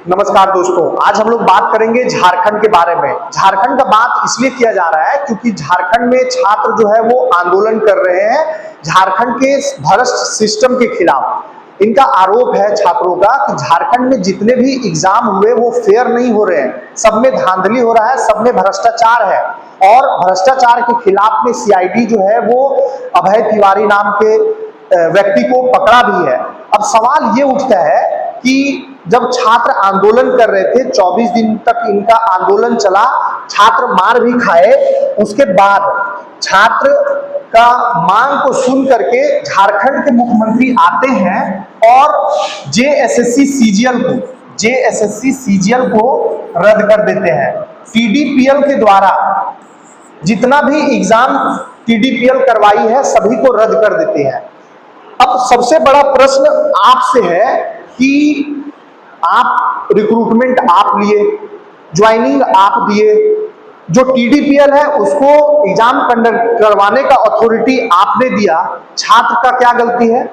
नमस्कार दोस्तों, आज हम लोग बात करेंगे झारखंड के बारे में। झारखंड का बात इसलिए किया जा रहा है क्योंकि झारखंड में छात्र जो है वो आंदोलन कर रहे हैं झारखंड के भ्रष्ट सिस्टम के खिलाफ। इनका आरोप है छात्रों का कि झारखंड में जितने भी एग्जाम हुए वो फेयर नहीं हो रहे हैं, सब में धांधली हो रहा है, सब में भ्रष्टाचार है। और भ्रष्टाचार के खिलाफ में सीआईडी जो है वो अभय तिवारी नाम के व्यक्ति को पकड़ा भी है। अब सवाल ये उठता है कि जब छात्र आंदोलन कर रहे थे, 24 दिन तक इनका आंदोलन चला, छात्र मार भी खाए, उसके बाद छात्र का मांग को सुन करके झारखंड के मुख्यमंत्री आते हैं और जेएसएससी सीजीएल को रद्द कर देते हैं। टीडीपीएल के द्वारा जितना भी एग्जाम टीडीपीएल करवाई है सभी को रद्द कर देते हैं। अब सबसे बड़ा प्रश्न आपसे है कि आप रिक्रूटमेंट आप लिए, ज्वाइनिंग आप दिए, जो टीडीपीएल है उसको एग्जाम कंडक्ट करवाने का अथॉरिटी आपने दिया, छात्र का क्या गलती है?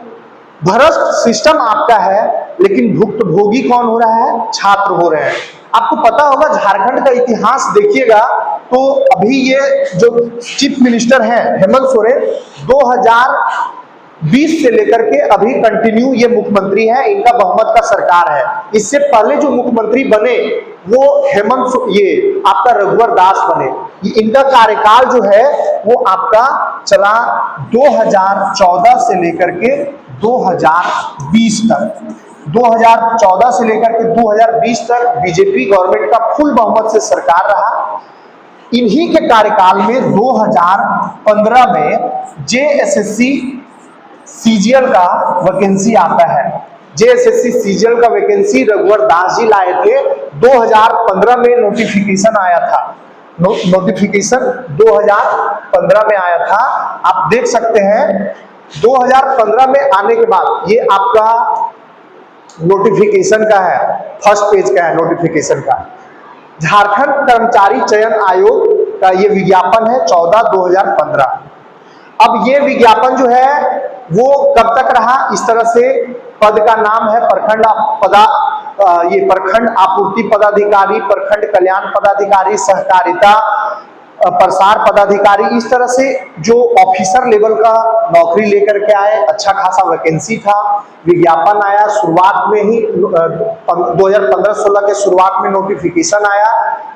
भ्रष्ट सिस्टम आपका है, लेकिन भुक्तभोगी कौन हो रहा है? छात्र हो रहे हैं। आपको पता होगा झारखंड का इतिहास देखिएगा तो अभी ये जो चीफ मिनिस्टर हैं हेमंत सोरेन, 2020 से लेकर के अभी कंटिन्यू ये मुख्यमंत्री है, इनका बहुमत का सरकार है। इससे पहले जो मुख्यमंत्री बने वो ये आपका रघुवर दास बने। इनका कार्यकाल जो है वो आपका चला 2014 से लेकर के 2020 तक। 2014 से लेकर के 2020 तक बीजेपी गवर्नमेंट का फुल बहुमत से सरकार रहा। इन्हीं के कार्यकाल में 2015 में जेएसएससी सीजीएल का वैकेंसी आता है। जेएसएससी सीजीएल का वैकेंसी रघुवर दास जी लाए थे। 2015 में नोटिफिकेशन आया था, नोटिफिकेशन 2015 में आया था। आप देख सकते हैं 2015 में आने के बाद ये आपका नोटिफिकेशन का है, फर्स्ट पेज का है नोटिफिकेशन का। झारखंड कर्मचारी चयन आयोग का ये विज्ञापन है 14/2015। अब ये विज्ञापन जो है वो कब तक रहा? इस तरह से पद का नाम है प्रखंड आपूर्ति पदाधिकारी, प्रखंड कल्याण पदाधिकारी, सहकारिता प्रसार पदाधिकारी। इस तरह से जो ऑफिसर लेवल का नौकरी लेकर के आए, अच्छा खासा वैकेंसी था। विज्ञापन आया शुरुआत में ही 2015-16 के शुरुआत में नोटिफिकेशन आया।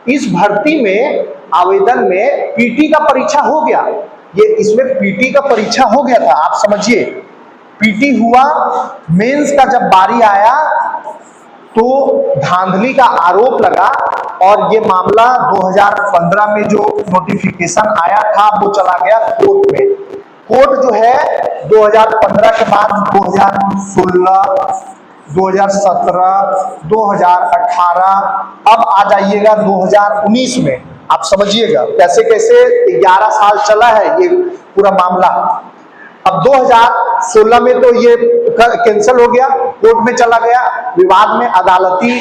इस भर्ती में आवेदन में पीटी का परीक्षा हो गया। ये इसमें पीटी का परीक्षा हो गया था, आप समझिए। पीटी हुआ, मेंस का जब बारी आया तो धांधली का आरोप लगा और ये मामला 2015 में जो नोटिफिकेशन आया था वो चला गया कोर्ट में। कोर्ट जो है 2015 के बाद 2016, 2017, 2018, अब आ जाइएगा 2019 में। आप समझिएगा कैसे कैसे 11 साल चला है ये पूरा मामला। अब 2016 में तो ये कैंसिल हो गया, कोर्ट में चला गया, विवाद में अदालती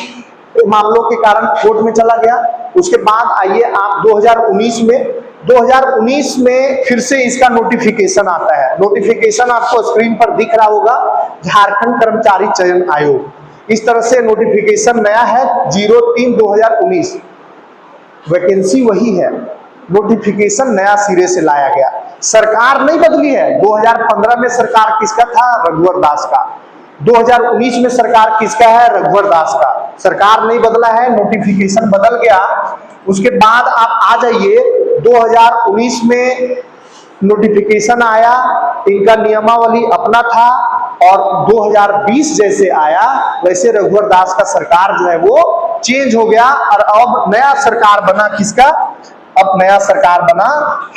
मामलों के कारण कोर्ट में चला गया। उसके बाद आइए आप 2019 में फिर से इसका नोटिफिकेशन आता है। नोटिफिकेशन आपको स्क्रीन पर दिख रहा होगा, झारखंड कर्मचारी चयन आयोग। इस तरह से नोटिफिकेशन नया है 03/2019। वैकेंसी वही है, नोटिफिकेशन नया सिरे से लाया गया। सरकार नहीं बदली है। 2015 में सरकार किसका था? रघुवर दास का। 2019 में सरकार किसका है? रघुवर दास का। सरकार नहीं बदला है, नोटिफिकेशन बदल गया। उसके बाद आप आ जाइए 2019 में नोटिफिकेशन आया, इनका नियमावली अपना था और 2020 जैसे आया वैसे रघुवर दास का सरकार जो है वो चेंज हो गया और अब नया सरकार बना किसका? अब नया सरकार बना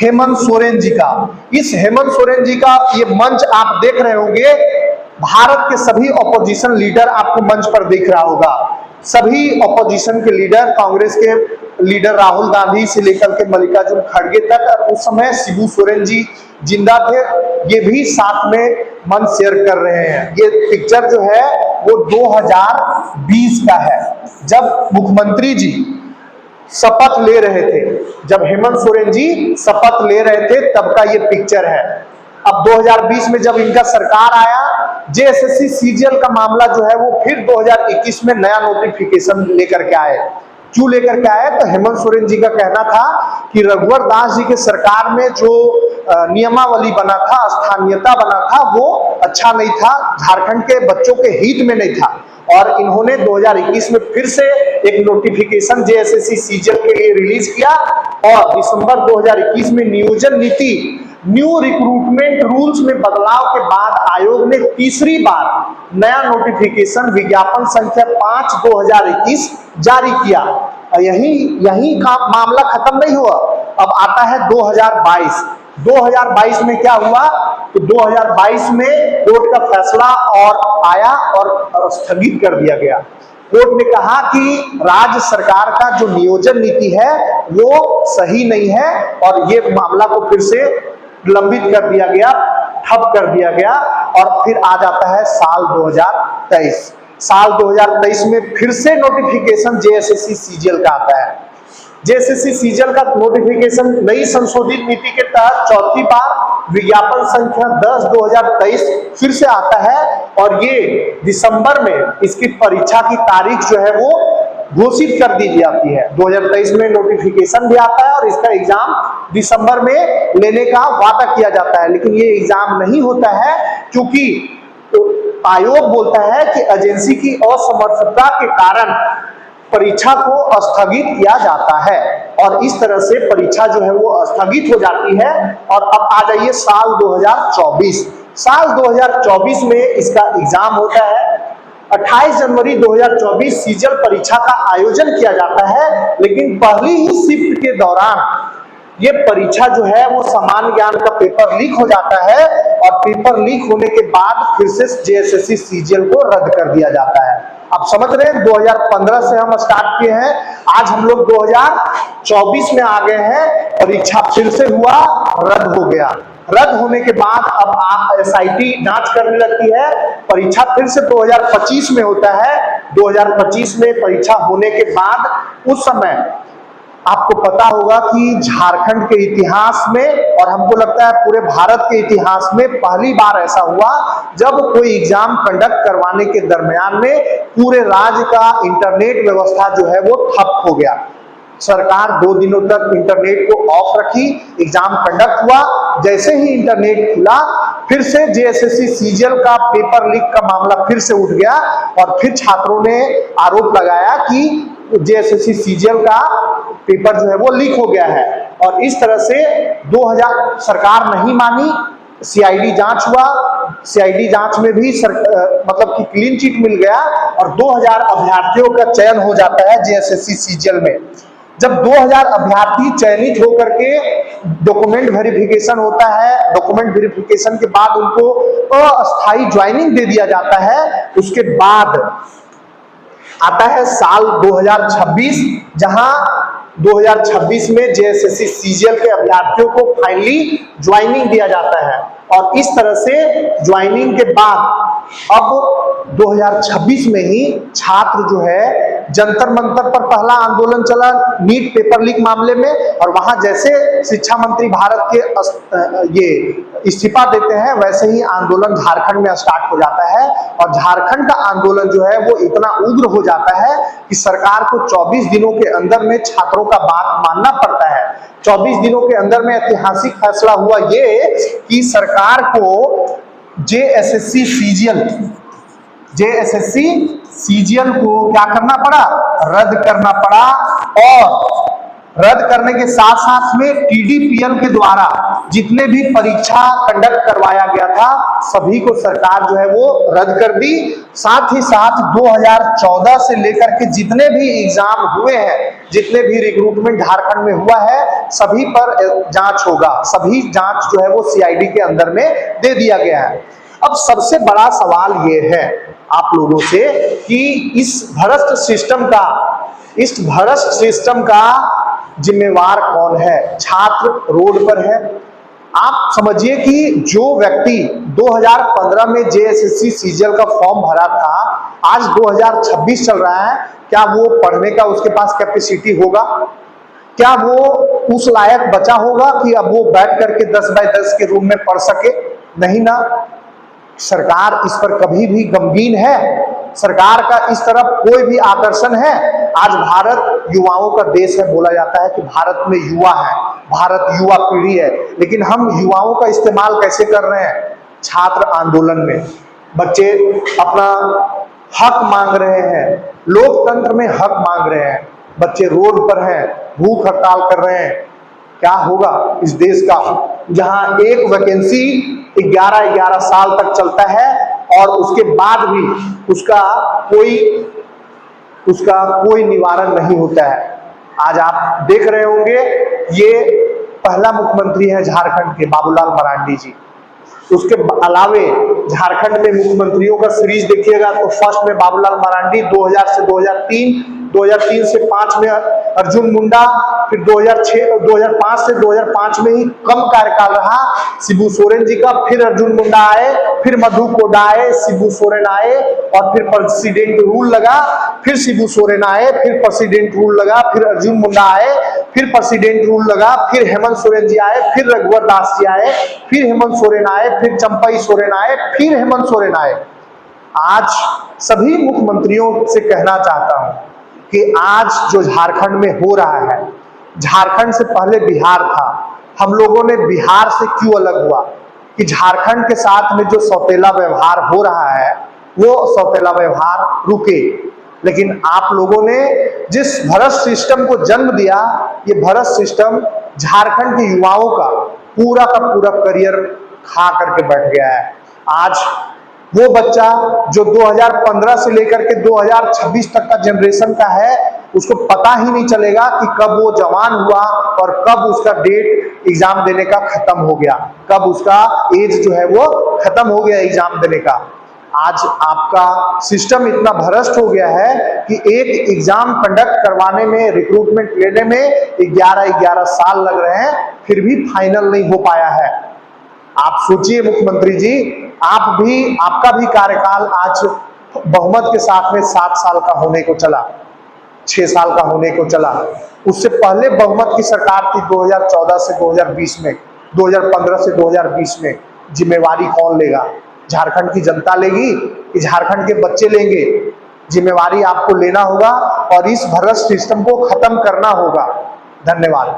हेमंत सोरेन जी का। इस हेमंत सोरेन जी का ये मंच आप देख रहे होंगे, भारत के सभी ऑपोजिशन लीडर आपको मंच पर दिख रहा होगा। सभी ऑपोजिशन के लीडर, कांग्रेस के लीडर राहुल गांधी से लेकर के मल्लिकार्जुन खड़गे तक, उस समय शिबू सोरेन जी जिंदा थे, ये भी साथ में मंच शेयर कर रहे हैं। ये पिक्चर जो है वो 2020 का है, जब मुख्यमंत्री जी शपथ ले रहे थे, जब हेमंत सोरेन जी शपथ ले रहे थे तब का ये पिक्चर है। अब 2020 में जब इनका सरकार आया, जेएसएससी सीजीएल का मामला जो है वो फिर 2021 में नया नोटिफिकेशन लेकर के आए। क्यों लेकर के आए? तो हेमंत सोरेन जी का कहना था कि रघुवर दास जी के सरकार में जो नियमावली बना था, स्थानीयता बना था, वो अच्छा नहीं था, झारखंड के बच्चों के हित में नहीं था। और इन्होंने 2021 में फिर से एक नोटिफिकेशन जेएसएससी सीजीएल के लिए रिलीज किया और दिसंबर 2021 में नियोजन नीति न्यू रिक्रूटमेंट रूल्स में बदलाव के बाद आयोग ने तीसरी बार नया नोटिफिकेशन विज्ञापन संख्या 5/2021 जारी किया। यही का मामला खत्म नहीं हुआ, अब आता है 2022। 2022 में क्या हुआ? तो 2022 में कोर्ट का फैसला और आया और स्थगित कर दिया गया। कोर्ट ने कहा कि राज्य सरकार का जो नियोजन नीति है वो सही नहीं है और ये मामला को फिर से लंबित कर दिया गया, ठप कर दिया गया। और फिर आ जाता है साल 2023। साल 2023 में फिर से नोटिफिकेशन जेएसएससी सीजीएल का आता है। जेएसएससी सीजीएल का नोटिफिकेशन नई संशोधित नीति के तहत चौथी बार विज्ञापन संख्या 10/2023 फिर से आता है और ये दिसंबर में इसकी परीक्षा की तारीख जो है वो घोषित कर दी जाती है। 2023 में नोटिफिकेशन भी आता है और इसका एग्जाम दिसंबर में लेने का वादा किया जाता है, लेकिन ये एग्जाम नहीं होता है क्योंकि आयोग बोलता है कि एजेंसी की असमर्थता के कारण परीक्षा को स्थगित किया जाता है और इस तरह से परीक्षा जो है वो स्थगित हो जाती है। और अब आ जाइए साल 2024। साल 2024 में इसका एग्जाम होता है। 28 जनवरी 2024 सीजीएल परीक्षा का आयोजन किया जाता है, लेकिन पहली ही शिफ्ट के दौरान ये परीक्षा जो है वो सामान्य ज्ञान का पेपर लीक हो जाता है और पेपर लीक होने के बाद फिर से जेएसएससी सीजीएल को रद्द कर दिया जाता है। आप समझ रहे हैं, 2015 से हम स्टार्ट किए हैं, आज हम लोग 2024 में आ गए हैं, परीक्षा फिर से हुआ, रद्द हो गया। रद्द होने के बाद अब एसआईटी जांच करने लगती है, परीक्षा फिर से 2025 में होता है। 2025 में परीक्षा होने के बाद उस समय आपको पता होगा कि झारखंड के इतिहास में और हमको लगता है पूरे भारत के इतिहास में पहली बार ऐसा हुआ जब कोई एग्जाम कंडक्ट करवाने के दरमियान में पूरे राज्य का इंटरनेट व्यवस्था जो है वो ठप हो गया। सरकार 2 दिनों तक इंटरनेट को ऑफ रखी, एग्जाम कंडक्ट हुआ, जैसे ही इंटरनेट खुला फिर से जेएसएससी सीजीएल का पेपर लीक का मामला फिर से उठ गया और फिर छात्रों ने आरोप लगाया कि जेएसएससी सीजीएल का पेपर जो है वो लीक हो गया है। और इस तरह से 2000 सरकार नहीं मानी, सीआईडी जांच हुआ, सीआईडी जांच में भी मतलब कि क्लीन चिट मिल गया और 2000 अभ्यर्थियों का चयन हो जाता है जेएसएससी सीजीएल में। जब 2000 अभ्यर्थी चयनित होकर के डॉक्यूमेंट वेरिफिकेशन होता है, डॉक्यूमेंट वेरिफिकेशन के बाद उनको अस्थायी ज्वाइनिंग दे दिया जाता है, उसके बाद आता है साल 2026, जहां 2026 में जेएसएससी सीजीएल के अभ्यर्थियों को फाइनली ज्वाइनिंग दिया जाता है। और इस तरह से ज्वाइनिंग के बाद अब 2026 में ही छात्र जो है जंतर मंतर पर पहला आंदोलन चला नीट पेपर लीक मामले में, और वहां जैसे शिक्षा मंत्री भारत के ये इस्तीफा देते हैं वैसे ही आंदोलन झारखंड में स्टार्ट हो जाता है। और झारखंड का आंदोलन जो है वो इतना उग्र हो जाता है कि सरकार को 24 दिनों के अंदर में छात्रों का बात मानना पड़ता है। 24 दिनों के अंदर में ऐतिहासिक फैसला हुआ ये कि सरकार को जेएसएससी सीजीएल को क्या करना पड़ा? रद्द करना पड़ा। और रद्द करने के साथ साथ में टीडीपीएल के द्वारा जितने भी परीक्षा कंडक्ट करवाया गया था सभी को सरकार जो है वो रद्द कर दी। साथ ही साथ 2014 से लेकर के जितने भी एग्जाम हुए हैं, जितने भी रिक्रूटमेंट झारखंड में हुआ है, सभी पर जांच होगा, सभी जांच जो है वो सीआईडी के अंदर में दे दिया गया है। अब सबसे बड़ा सवाल ये है आप लोगों से कि इस भ्रष्ट सिस्टम का जिम्मेवार कौन है? छात्र रोड पर है। आप समझिए कि जो व्यक्ति 2015 में जेएसएससी सीजीएल का फॉर्म भरा था, आज 2026 चल रहा है, क्या वो पढ़ने का उसके पास कैपेसिटी होगा? क्या वो उस लायक बचा होगा कि अब वो बैठ करके 10 बाय 10 के रूम में पढ़ सके? नहीं ना। सरकार इस पर कभी भी गमगीन है? सरकार का इस तरफ कोई भी आकर्षण है? आज भारत युवाओं का देश है, बोला जाता है कि भारत में युवा है, भारत युवा पीढ़ी है, लेकिन हम युवाओं का इस्तेमाल कैसे कर रहे हैं? छात्र आंदोलन में बच्चे अपना हक मांग रहे हैं, लोकतंत्र में हक मांग रहे हैं, बच्चे रोड पर हैं, भूख हड़ताल कर रहे हैं। क्या होगा इस देश का, जहां एक वैकेंसी 11-11 साल तक चलता है और उसके बाद भी उसका कोई निवारण नहीं होता है। आज आप देख रहे होंगे, ये पहला मुख्यमंत्री है झारखंड के, बाबूलाल मरांडी जी। उसके अलावे झारखंड में मुख्यमंत्रियों का सीरीज देखिएगा तो फर्स्ट में बाबूलाल मरांडी 2000 से 2003 से 5 में अर्जुन मुंडा, फिर 2005 से 2005 में ही कम कार्यकाल रहा शिबू सोरेन जी का, फिर अर्जुन मुंडा आए, फिर मधु कोडा आए, शिबू सोरेन आए और फिर प्रेसिडेंट रूल लगा, फिर शिबू सोरेन आए, फिर प्रेसिडेंट रूल लगा, फिर अर्जुन मुंडा आए, फिर प्रेसिडेंट रूल लगा, फिर हेमंत सोरेन जी आए, फिर रघुवर दास जी आए, फिर हेमंत सोरेन आए, फिर चंपई सोरेन आए, फिर हेमंत सोरेन आए। आज सभी मुख्यमंत्रियों से कहना चाहता हूं कि आज जो झारखंड में हो रहा है, झारखंड से पहले बिहार था, हम लोगों ने बिहार से क्यों अलग हुआ कि झारखंड के साथ में जो सौतेला व्यवहार हो रहा है वो सौतेला व्यवहार रुके। लेकिन आप लोगों ने जिस भ्रष्ट सिस्टम को जन्म दिया, ये भ्रष्ट सिस्टम झारखंड के युवाओं का पूरा करियर खा करके बैठ गया है। आज वो बच्चा जो 2015 से लेकर के 2026 तक का जनरेशन का है, उसको पता ही नहीं चलेगा कि कब वो जवान हुआ और कब उसका डेट एग्जाम देने का खत्म हो गया, कब उसका एज जो है वो खत्म हो गया एग्जाम देने का। आज आपका सिस्टम इतना भ्रष्ट हो गया है कि एक एग्जाम कंडक्ट करवाने में, रिक्रूटमेंट लेने में 11-11 साल लग रहे हैं, फिर भी फाइनल नहीं हो पाया है। आप सोचिए मुख्यमंत्री जी, आपका भी कार्यकाल आज बहुमत के साथ में 7 साल का होने को चला, 6 साल का होने को चला। उससे पहले बहुमत की सरकार थी 2014 से 2020 में, 2015 से 2020 में। जिम्मेवारी कौन लेगा? झारखंड की जनता लेगी कि झारखंड के बच्चे लेंगे? जिम्मेवारी आपको लेना होगा और इस भ्रष्ट सिस्टम को खत्म करना होगा। धन्यवाद।